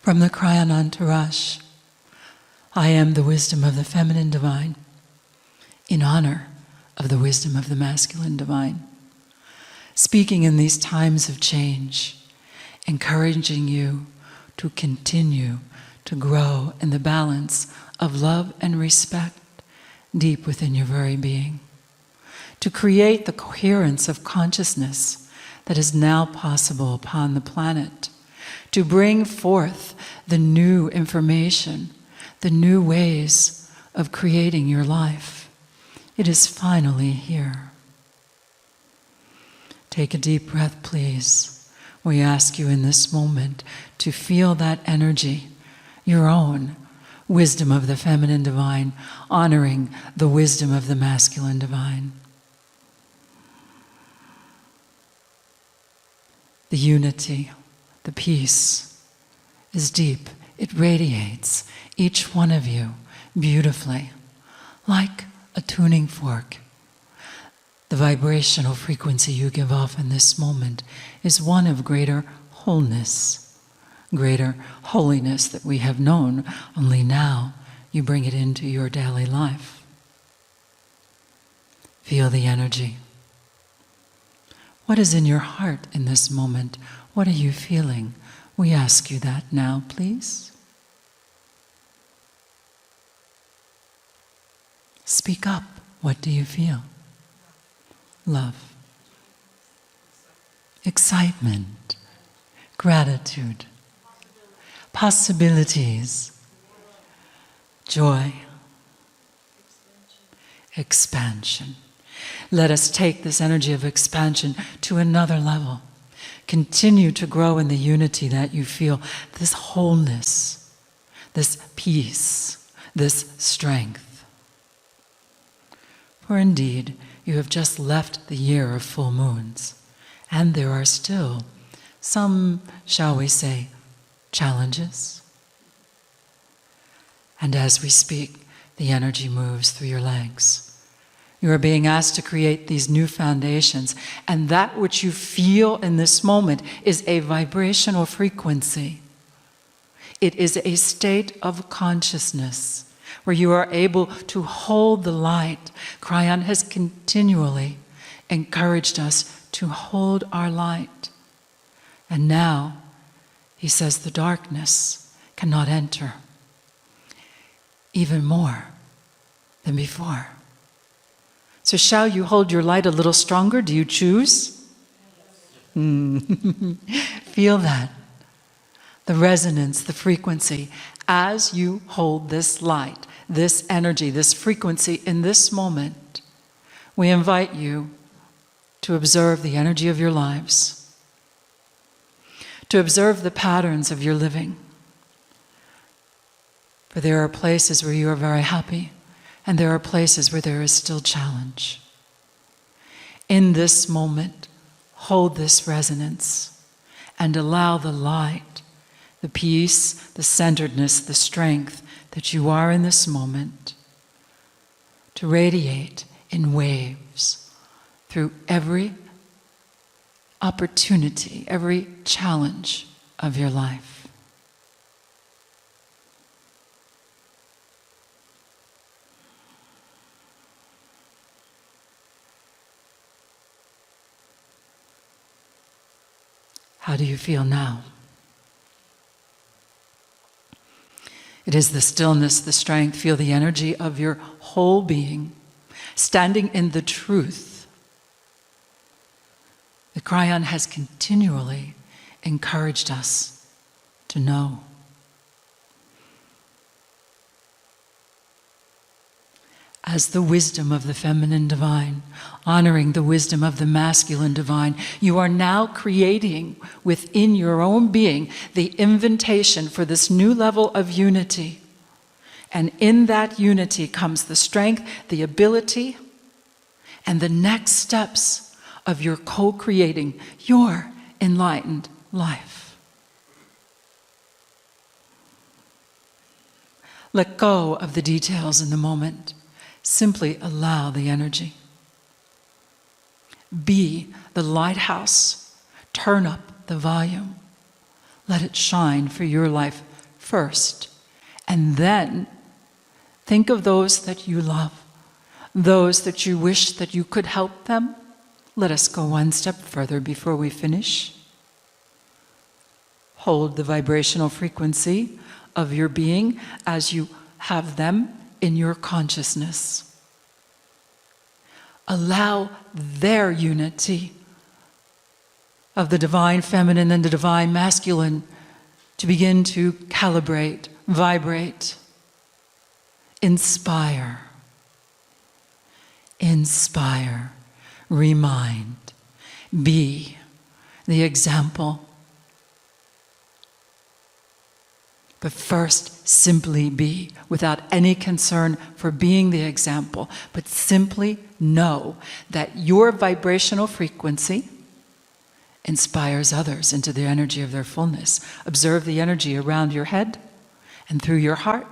From the Kryon Entourage, I am the wisdom of the feminine divine, in honor of the wisdom of the masculine divine. Speaking in these times of change, encouraging you to continue to grow in the balance of love and respect deep within your very being, to create the coherence of consciousness that is now possible upon the planet, to bring forth the new information, the new ways of creating your life. It is finally here. Take a deep breath, please. We ask you in this moment to feel that energy, your own wisdom of the feminine divine, honoring the wisdom of the masculine divine. The unity, the peace is deep. It radiates each one of you beautifully, like a tuning fork. The vibrational frequency you give off in this moment is one of greater wholeness, greater holiness that we have known, only now you bring it into your daily life. Feel the energy. What is in your heart in this moment? What are you feeling? We ask you that now, please. Speak up. What do you feel? Love. Excitement. Gratitude. Possibilities. Joy. Expansion. Let us take this energy of expansion to another level. Continue to grow in the unity that you feel, this wholeness, this peace, this strength. For indeed, you have just left the year of full moons, and there are still some, shall we say, challenges. And as we speak, the energy moves through your legs. You are being asked to create these new foundations, and that which you feel in this moment is a vibrational frequency. It is a state of consciousness where you are able to hold the light. Kryon has continually encouraged us to hold our light. And now, he says the darkness cannot enter, even more than before. So shall you hold your light a little stronger? Do you choose? Feel that. The resonance, the frequency. As you hold this light, this energy, this frequency in this moment, we invite you to observe the energy of your lives, to observe the patterns of your living. For there are places where you are very happy, and there are places where there is still challenge. In this moment, hold this resonance and allow the light, the peace, the centeredness, the strength that you are in this moment to radiate in waves through every opportunity, every challenge of your life. How do you feel now? It is the stillness, the strength. Feel the energy of your whole being, standing in the truth. The Kryon has continually encouraged us to know. As the wisdom of the feminine divine, honoring the wisdom of the masculine divine, you are now creating within your own being the invitation for this new level of unity. And in that unity comes the strength, the ability, and the next steps of your co-creating your enlightened life. Let go of the details in the moment. Simply allow the energy. Be the lighthouse. Turn up the volume. Let it shine for your life first, and then think of those that you love, those that you wish that you could help them. Let us go one step further before we finish. Hold the vibrational frequency of your being as you have them in your consciousness. Allow their unity of the divine feminine and the divine masculine to begin to calibrate, vibrate, inspire, remind, be the example. But first, simply be, without any concern for being the example, but simply know that your vibrational frequency inspires others into the energy of their fullness. Observe the energy around your head and through your heart.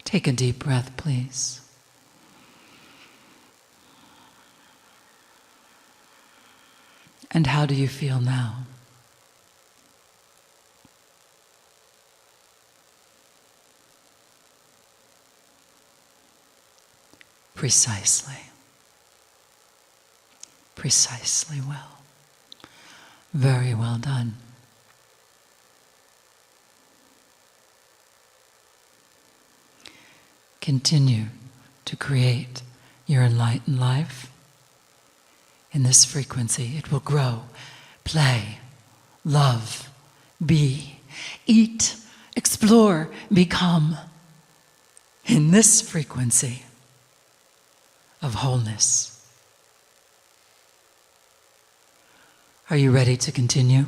Take a deep breath, please. And how do you feel now? Precisely. Precisely well. Very well done. Continue to create your enlightened life in this frequency. It will grow, play, love, be, eat, explore, become in this frequency of wholeness. Are you ready to continue?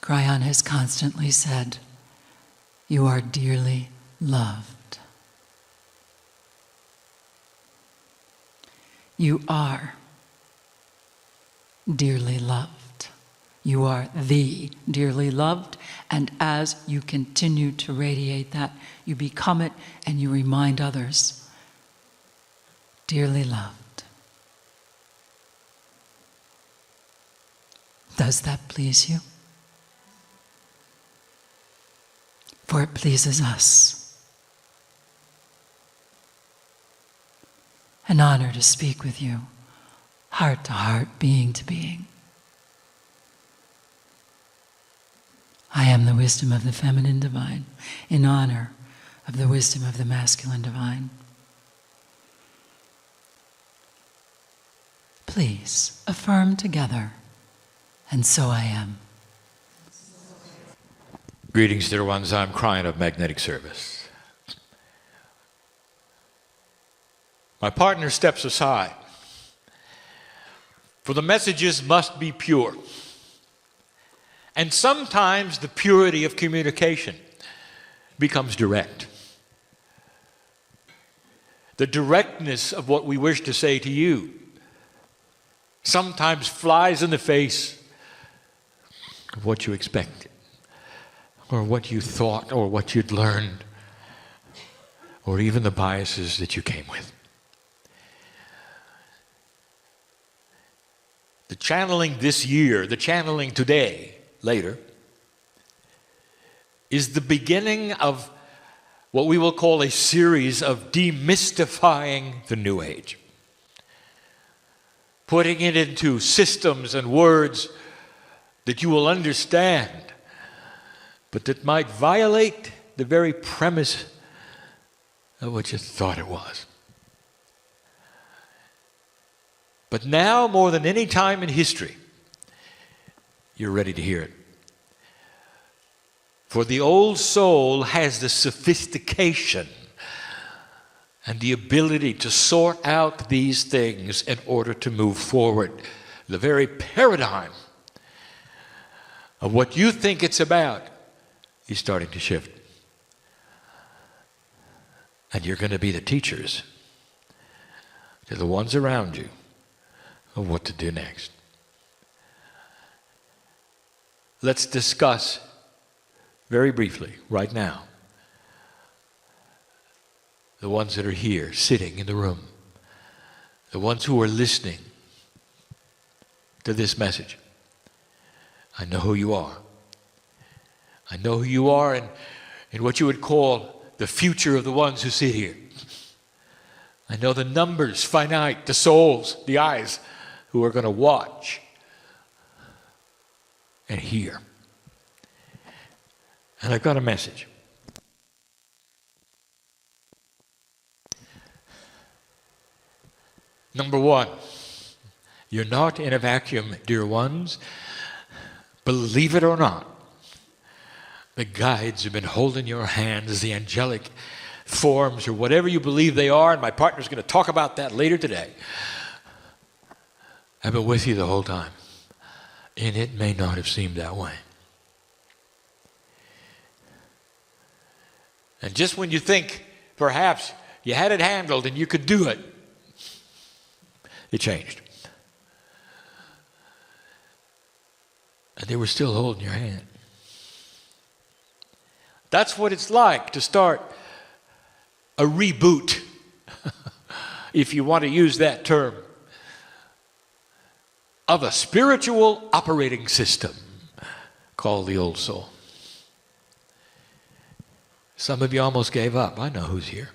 Kryon has constantly said, you are dearly loved. You are dearly loved. You are the dearly loved, and as you continue to radiate that, you become it and you remind others, dearly loved. Does that please you? For it pleases us. An honor to speak with you, heart to heart, being to being. I am the wisdom of the feminine divine, in honor of the wisdom of the masculine divine. Please affirm together, and so I am. Greetings, dear ones. I'm Kryon of Magnetic Service. My partner steps aside, for the messages must be pure. And sometimes the purity of communication becomes direct. The directness of what we wish to say to you sometimes flies in the face of what you expected, or what you thought, or what you'd learned, or even the biases that you came with. The channeling this year, the channeling today, later, is the beginning of what we will call a series of demystifying the New Age. Putting it into systems and words that you will understand, but that might violate the very premise of what you thought it was. But now, more than any time in history, you're ready to hear it. For the old soul has the sophistication and the ability to sort out these things in order to move forward. The very paradigm of what you think it's about is starting to shift. And you're going to be the teachers to the ones around you of what to do next. Let's discuss very briefly, right now, the ones that are here, sitting in the room, the ones who are listening to this message. I know who you are. I know who you are in what you would call the future of the ones who sit here. I know the numbers, finite, the souls, the eyes who are going to watch and hear. And I've got a message. Number one, you're not in a vacuum, dear ones. Believe it or not, the guides have been holding your hands, the angelic forms or whatever you believe they are, and my partner's going to talk about that later today. I've been with you the whole time, and it may not have seemed that way. And just when you think perhaps you had it handled and you could do it, it changed. And they were still holding your hand. That's what it's like to start a reboot, if you want to use that term, of a spiritual operating system called the old soul. Some of you almost gave up. I know who's here.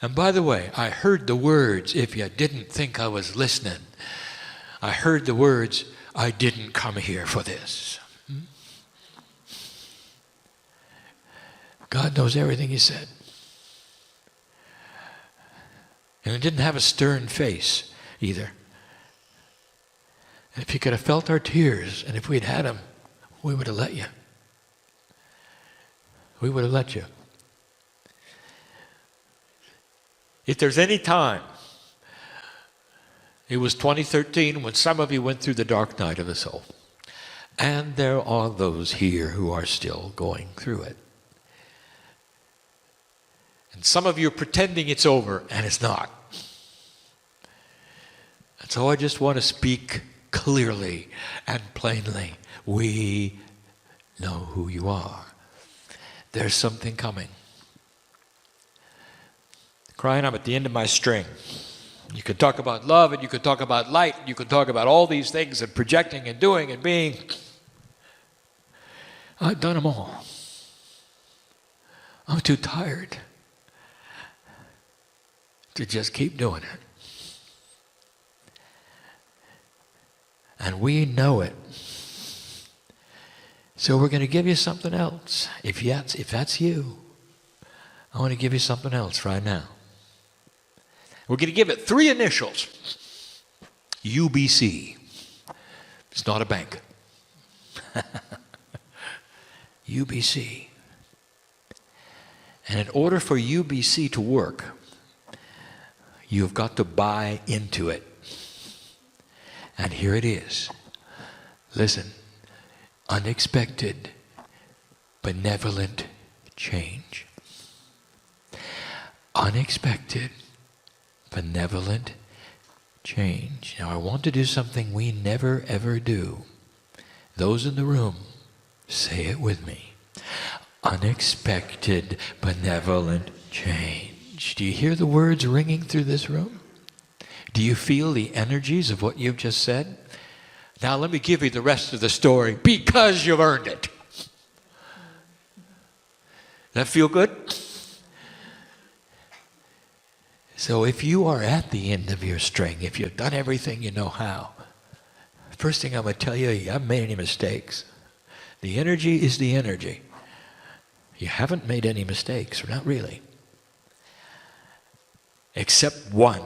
And by the way, I heard the words, if you didn't think I was listening, I heard the words, I didn't come here for this. God knows everything he said. And it didn't have a stern face either. And if you could have felt our tears, and if we'd had them, we would have let you. We would have let you. If there's any time, it was 2013 when some of you went through the dark night of the soul. And there are those here who are still going through it. And some of you are pretending it's over, and it's not. And so I just want to speak clearly and plainly. We know who you are. There's something coming. Crying, I'm at the end of my string. You could talk about love, and you could talk about light, and you could talk about all these things, and projecting and doing and being. I've done them all. I'm too tired to just keep doing it. And we know it. So we're going to give you something else. If that's you, I want to give you something else right now. We're going to give it 3 initials. UBC. It's not a bank. UBC. And in order for UBC to work, you've got to buy into it. And here it is. Listen. Unexpected, benevolent change. Unexpected, benevolent change. Now I want to do something we never ever do. Those in the room, say it with me. Unexpected, benevolent change. Do you hear the words ringing through this room? Do you feel the energies of what you've just said? Now let me give you the rest of the story, because you've earned it. That feel good? So if you are at the end of your string, if you've done everything you know how, first thing I'm going to tell you, you haven't made any mistakes. The energy is the energy. You haven't made any mistakes, not really. Except one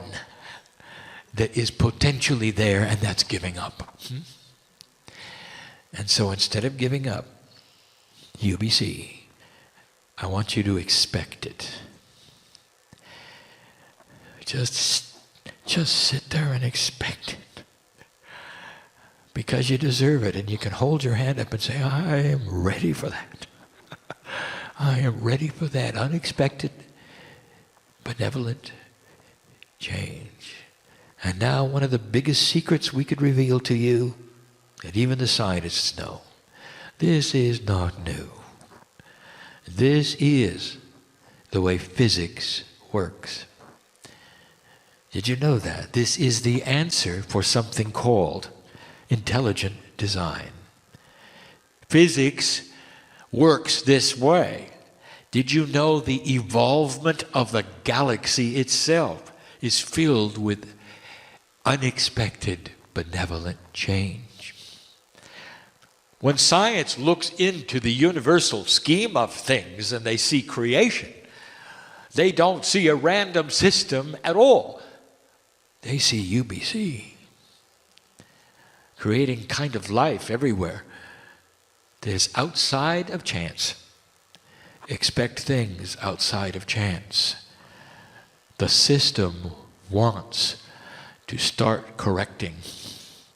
that is potentially there, and that's giving up. And so instead of giving up, UBC, I want you to expect it. Just sit there and expect it. Because you deserve it, and you can hold your hand up and say, I am ready for that. I am ready for that unexpected, benevolent change. And now one of the biggest secrets we could reveal to you, that even the scientists know, this is not new. This is the way physics works. Did you know that? This is the answer for something called intelligent design. Physics works this way. Did you know the evolvement of the galaxy itself is filled with unexpected benevolent change? When science looks into the universal scheme of things and they see creation, they don't see a random system at all. They see UBC, creating kind of life everywhere that is outside of chance. Expect things outside of chance. The system wants to start correcting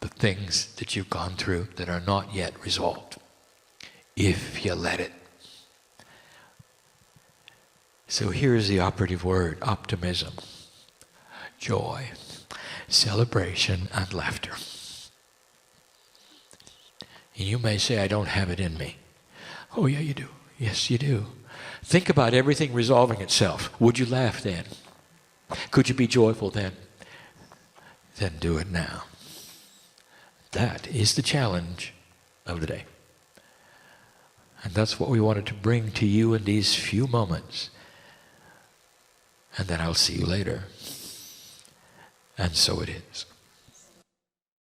the things that you've gone through that are not yet resolved, if you let it. So here's the operative word: optimism, joy, celebration, and laughter. And you may say, I don't have it in me. Oh yeah, you do. Yes, you do. Think about everything resolving itself. Would you laugh then? Could you be joyful then? Then do it now. That is the challenge of the day. And that's what we wanted to bring to you in these few moments. And then I'll see you later. And so it is.